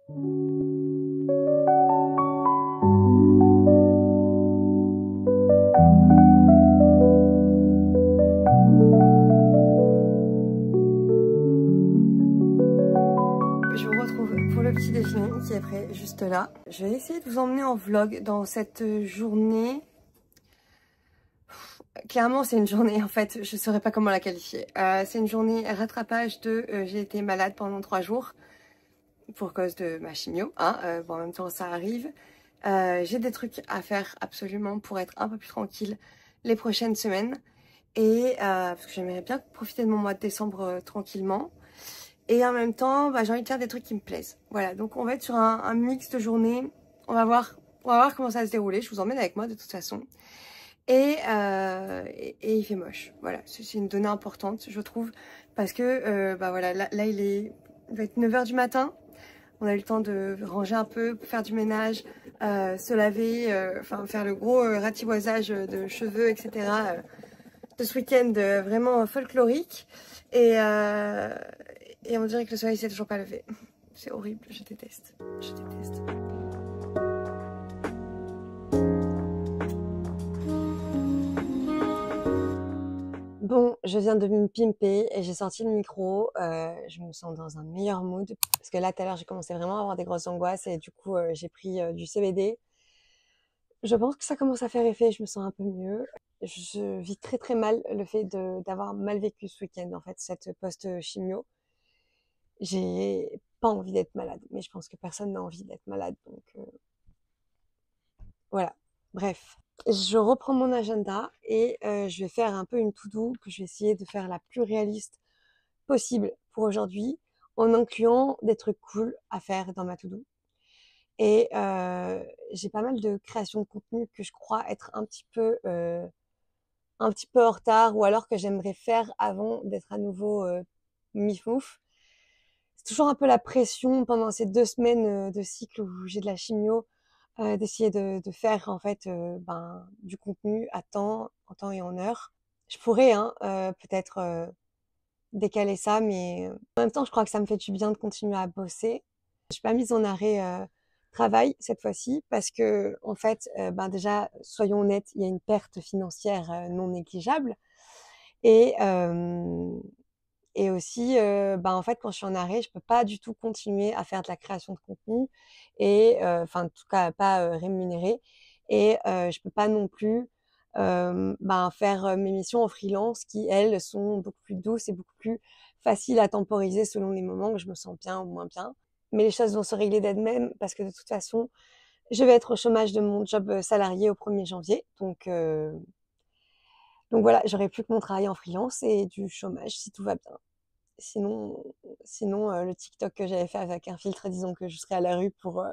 Je vous retrouve pour le petit déjeuner qui est prêt juste là. Je vais essayer de vous emmener en vlog dans cette journée. Clairement, c'est une journée, en fait, je ne saurais pas comment la qualifier. C'est une journée rattrapage de j'ai été malade pendant 3 jours pour cause de ma chimio. Hein. Bon, en même temps, ça arrive. J'ai des trucs à faire absolument pour être un peu plus tranquille les prochaines semaines. Et parce que j'aimerais bien profiter de mon mois de décembre tranquillement. Et en même temps, j'ai envie de faire des trucs qui me plaisent. Voilà, donc on va être sur un mix de journées. On va voir comment ça va se dérouler. Je vous emmène avec moi de toute façon. Et il fait moche. Voilà, c'est une donnée importante, je trouve. Parce que, voilà, là il va être 9 h du matin. On a eu le temps de ranger un peu, faire du ménage, se laver, enfin faire le gros ratiboisage de cheveux, etc. De ce week-end vraiment folklorique. Et on dirait que le soleil s'est toujours pas levé. C'est horrible, je déteste. Je déteste. Bon, je viens de me pimper et j'ai sorti le micro. Je me sens dans un meilleur mood. Parce que là, tout à l'heure, j'ai commencé vraiment à avoir des grosses angoisses et du coup, j'ai pris du CBD. Je pense que ça commence à faire effet, je me sens un peu mieux. Je vis très très mal le fait d'avoir mal vécu ce week-end, en fait, cette post-chimio. J'ai pas envie d'être malade, mais je pense que personne n'a envie d'être malade, donc voilà. Bref, je reprends mon agenda et je vais faire un peu une to-do que je vais essayer de faire la plus réaliste possible pour aujourd'hui, en incluant des trucs cool à faire dans ma to-do. Et j'ai pas mal de création de contenu que je crois être un petit peu en retard, ou alors que j'aimerais faire avant d'être à nouveau mif-mouf. C'est toujours un peu la pression pendant ces 2 semaines de cycle où j'ai de la chimio, d'essayer de faire en fait du contenu à temps, en temps et en heure. Je pourrais peut-être décaler ça, mais en même temps, je crois que ça me fait du bien de continuer à bosser. Je suis pas mise en arrêt travail cette fois-ci parce que en fait, déjà, soyons honnêtes, il y a une perte financière non négligeable et aussi, en fait, quand je suis en arrêt, je peux pas du tout continuer à faire de la création de contenu et enfin, en tout cas, pas rémunérée, et je peux pas non plus faire mes missions en freelance qui, elles, sont beaucoup plus douces et beaucoup plus faciles à temporiser selon les moments où je me sens bien ou moins bien. Mais les choses vont se régler d'elles-mêmes parce que de toute façon, je vais être au chômage de mon job salarié au 1er janvier. Donc voilà, j'aurai plus que mon travail en freelance et du chômage si tout va bien. Sinon, le TikTok que j'avais fait avec un filtre, disons que je serais à la rue pour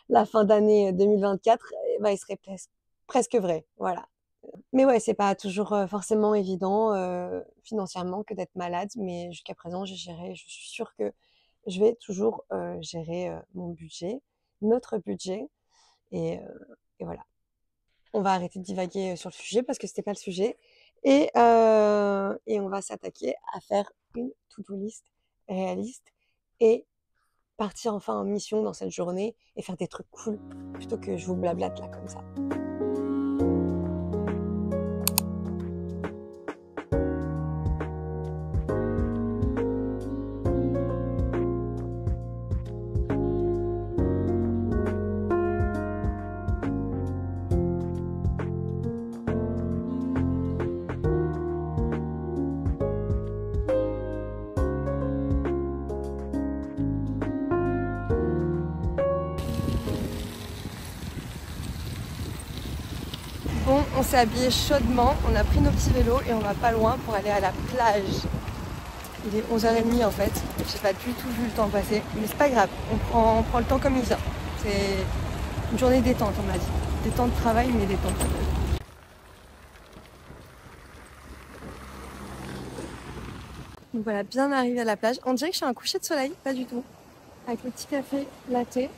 la fin d'année 2024, il serait presque vrai, voilà. Mais ouais, c'est pas toujours forcément évident financièrement que d'être malade, mais jusqu'à présent, j'ai géré. Je suis sûre que je vais toujours gérer mon budget, notre budget, et, et voilà. On va arrêter de divaguer sur le sujet parce que c'était pas le sujet, et on va s'attaquer à faire une to-do list réaliste et partir enfin en mission dans cette journée et faire des trucs cool plutôt que je vous blablate là comme ça. Bon, on s'est habillé chaudement, on a pris nos petits vélos et on va pas loin pour aller à la plage. Il est 11 h 30 en fait, j'ai pas du tout vu le temps passer, mais c'est pas grave, on prend le temps comme il vient. C'est une journée détente, on m'a dit. Détente de travail, mais détente. Donc voilà, bien arrivé à la plage. On dirait que je suis à un coucher de soleil, pas du tout. Avec le petit café latte.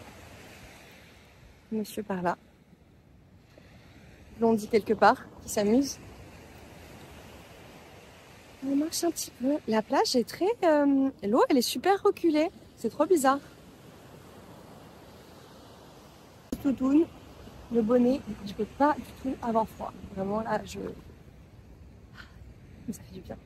Monsieur par là. Blondie quelque part, qui s'amuse. On marche un petit peu. La plage est très... l'eau, elle est super reculée. C'est trop bizarre. petite doudoune, le bonnet, je peux pas du tout avoir froid. Vraiment là, ça fait du bien.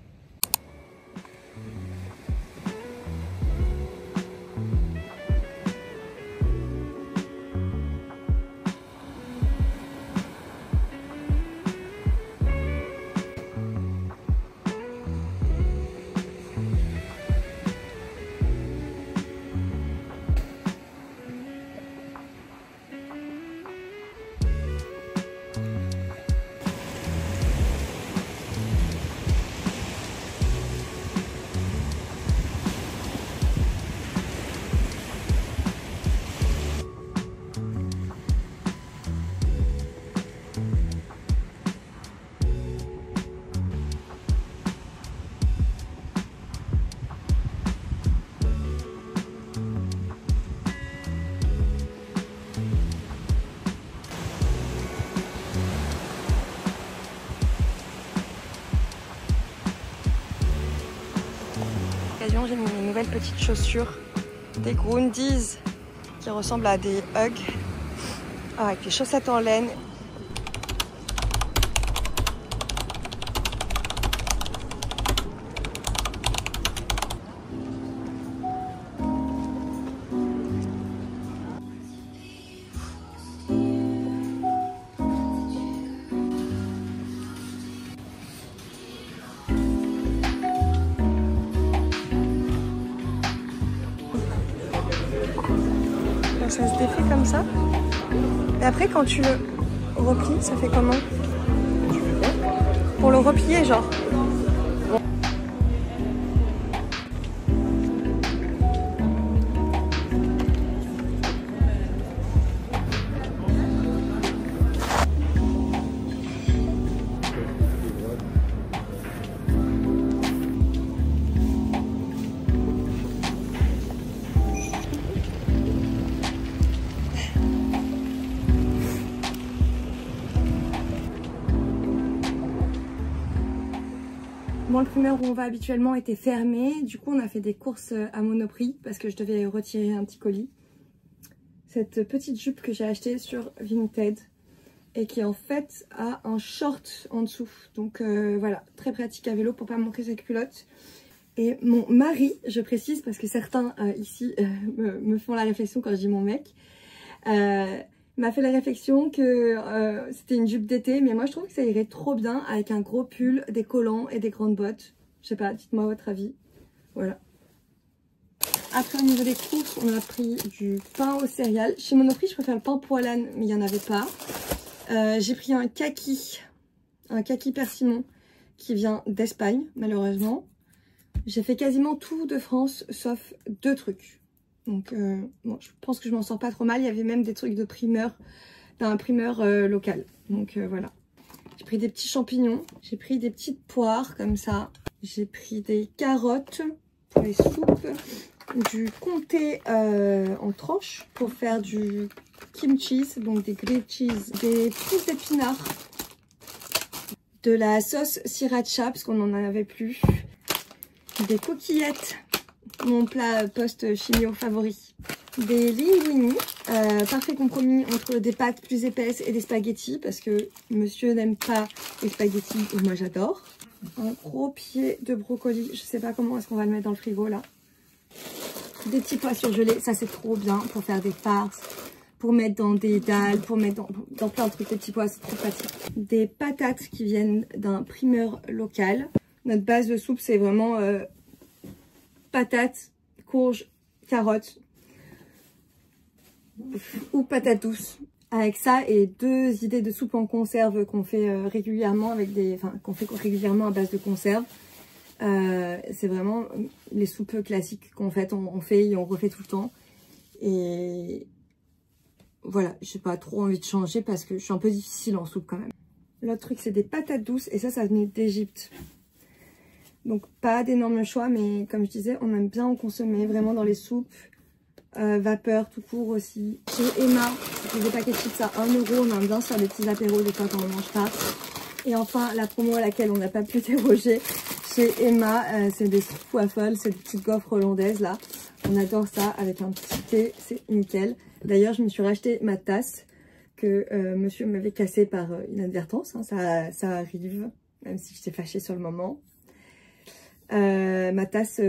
J'ai mis mes nouvelles petites chaussures, des Grundies qui ressemblent à des Ugg, avec des chaussettes en laine. Ça se défait comme ça. Et après quand tu le replies, ça fait comment? Pour le replier genre. Bon, le primeur où on va habituellement était fermé, du coup on a fait des courses à Monoprix parce que je devais retirer un petit colis. Cette petite jupe que j'ai achetée sur Vinted et qui en fait a un short en dessous. Donc voilà, très pratique à vélo pour pas montrer sa culotte. Et mon mari, je précise parce que certains ici me font la réflexion quand je dis mon mec, m'a fait la réflexion que c'était une jupe d'été, mais moi je trouve que ça irait trop bien avec un gros pull, des collants et des grandes bottes. Je sais pas, dites-moi votre avis. Voilà. Après au niveau des courses, on a pris du pain aux céréales. Chez Monoprix, je préfère le pain poilane, mais il n'y en avait pas. J'ai pris un kaki persimmon qui vient d'Espagne, malheureusement. J'ai fait quasiment tout de France, sauf 2 trucs. Donc bon, je pense que je m'en sors pas trop mal. Il y avait même des trucs de primeur, d'un primeur local. Donc voilà. J'ai pris des petits champignons. J'ai pris des petites poires comme ça. J'ai pris des carottes pour les soupes. Du comté en tranches pour faire du kimchi, donc des grilled cheese. Des pousses d'épinards. De la sauce sriracha parce qu'on n'en avait plus. Des coquillettes. Mon plat post-chimio favori. Des linguini, parfait compromis entre des pâtes plus épaisses et des spaghettis parce que monsieur n'aime pas les spaghettis et moi j'adore. Un gros pied de brocoli, je sais pas comment est-ce qu'on va le mettre dans le frigo là. Des petits pois surgelés, ça c'est trop bien pour faire des farces, pour mettre dans des dalles, pour mettre dans plein de trucs. Les petits pois c'est trop pratique. Des patates qui viennent d'un primeur local. Notre base de soupe c'est vraiment patates, courges, carottes ou patates douces. Avec ça et 2 idées de soupe en conserve qu'on fait régulièrement avec qu'on fait régulièrement à base de conserve. C'est vraiment les soupes classiques qu'on fait, on fait et on refait tout le temps. Et voilà, j'ai pas trop envie de changer parce que je suis un peu difficile en soupe quand même. L'autre truc c'est des patates douces et ça venait d'Égypte. Donc pas d'énormes choix, mais comme je disais, on aime bien en consommer vraiment dans les soupes, vapeur tout court aussi. Chez Emma, c'est des paquets de chips à 1 €, on aime bien se faire des petits apéros des fois quand on mange pas. Et enfin, la promo à laquelle on n'a pas pu déroger, chez Emma, c'est des waffles, c'est des petites gaufres hollandaises là. On adore ça avec un petit thé, c'est nickel. D'ailleurs, je me suis racheté ma tasse que monsieur m'avait cassée par inadvertance. Hein, ça arrive, même si j'étais fâchée sur le moment. Ma tasse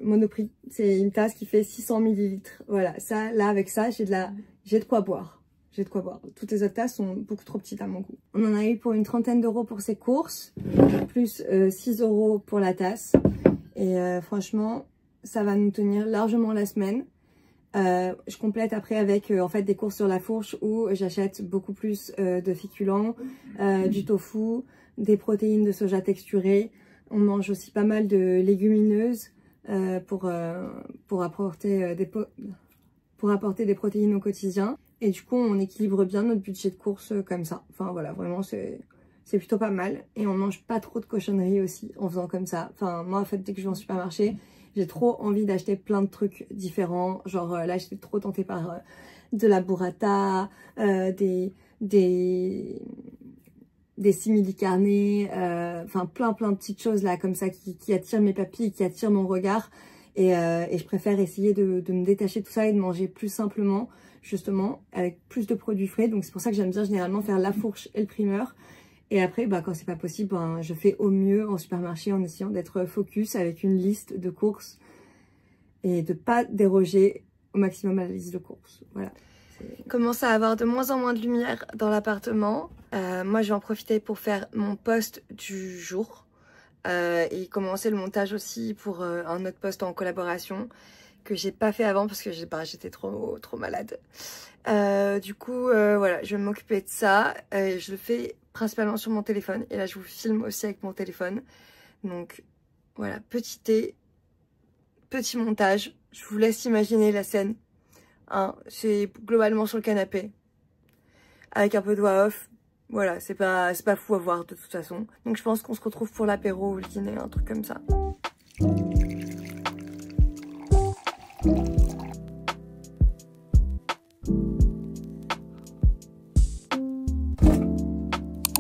Monoprix, c'est une tasse qui fait 600 ml. Voilà, ça, là avec ça, j'ai de quoi boire. J'ai de quoi boire. Toutes les autres tasses sont beaucoup trop petites à mon goût. On en a eu pour une trentaine d'euros pour ces courses, plus 6 euros pour la tasse. Et franchement, ça va nous tenir largement la semaine. Je complète après avec en fait des courses sur la fourche où j'achète beaucoup plus de féculents, du tofu, des protéines de soja texturées. On mange aussi pas mal de légumineuses pour apporter des protéines au quotidien. Et du coup, on équilibre bien notre budget de courses comme ça. Enfin voilà, vraiment, c'est plutôt pas mal. Et on mange pas trop de cochonneries aussi en faisant comme ça. Enfin, moi, en fait, dès que je vais en supermarché, j'ai trop envie d'acheter plein de trucs différents. Genre là, j'étais trop tentée par de la burrata, des simili-carnés, enfin plein de petites choses là comme ça qui attirent mes papilles, qui attirent mon regard. Et je préfère essayer de me détacher de tout ça et de manger plus simplement, justement, avec plus de produits frais. Donc c'est pour ça que j'aime bien généralement faire la fourche et le primeur. Et après, bah, quand c'est pas possible, ben, je fais au mieux en supermarché en essayant d'être focus avec une liste de courses et de pas déroger au maximum à la liste de courses. Voilà. Commence à avoir de moins en moins de lumière dans l'appartement. Moi, je vais en profiter pour faire mon post du jour et commencer le montage aussi pour un autre post en collaboration que j'ai pas fait avant parce que j'étais trop malade. Du coup, voilà, je vais m'occuper de ça. Je le fais principalement sur mon téléphone et là, je vous filme aussi avec mon téléphone. Donc, voilà, petit montage. Je vous laisse imaginer la scène. Hein, c'est globalement sur le canapé avec un peu de voix off. Voilà, c'est pas fou à voir de toute façon. Donc je pense qu'on se retrouve pour l'apéro ou le dîner, un truc comme ça.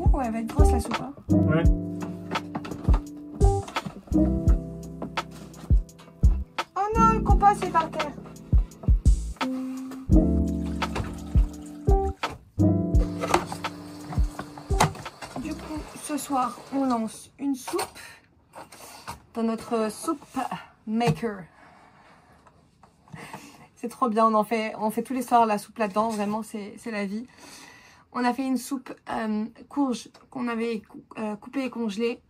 Oh, elle va être grosse la soupe, hein. Ouais. Oh non, le compost est par terre. Ce soir, on lance une soupe dans notre soup maker. C'est trop bien, on fait tous les soirs la soupe là-dedans, vraiment c'est la vie. On a fait une soupe courge qu'on avait coupée et congelée,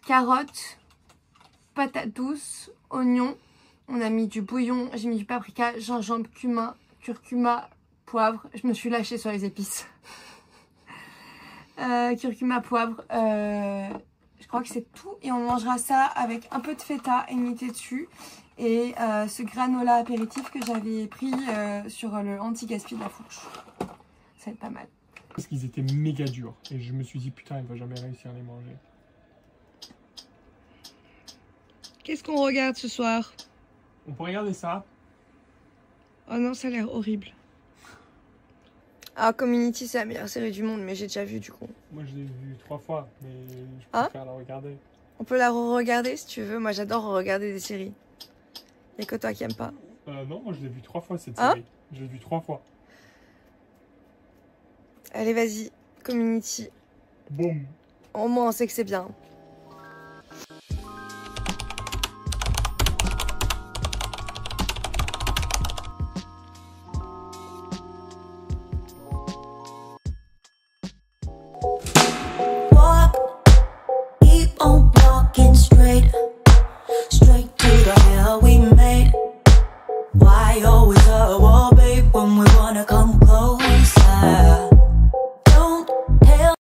carottes, patates douces, oignons. On a mis du bouillon, j'ai mis du paprika, gingembre, cumin, curcuma, poivre. Je me suis lâchée sur les épices. Curcuma, poivre, je crois que c'est tout. Et on mangera ça avec un peu de feta émiettée dessus. Et ce granola apéritif que j'avais pris sur le anti-gaspi de la fourche. Ça va être pas mal. Parce qu'ils étaient méga durs. Et je me suis dit, putain, il va jamais réussir à les manger. Qu'est-ce qu'on regarde ce soir? On peut regarder ça. Oh non, ça a l'air horrible. Ah, Community, c'est la meilleure série du monde, mais j'ai déjà vu du coup. Moi, je l'ai vu 3 fois, mais je préfère la regarder. On peut la re-regarder si tu veux. Moi, j'adore regarder des séries. Y'a que toi qui aimes pas. Non, moi, je l'ai vu 3 fois cette série. Je l'ai vu 3 fois. Allez, vas-y, Community. Boum. Au moins, on sait que c'est bien. Keep on walking straight.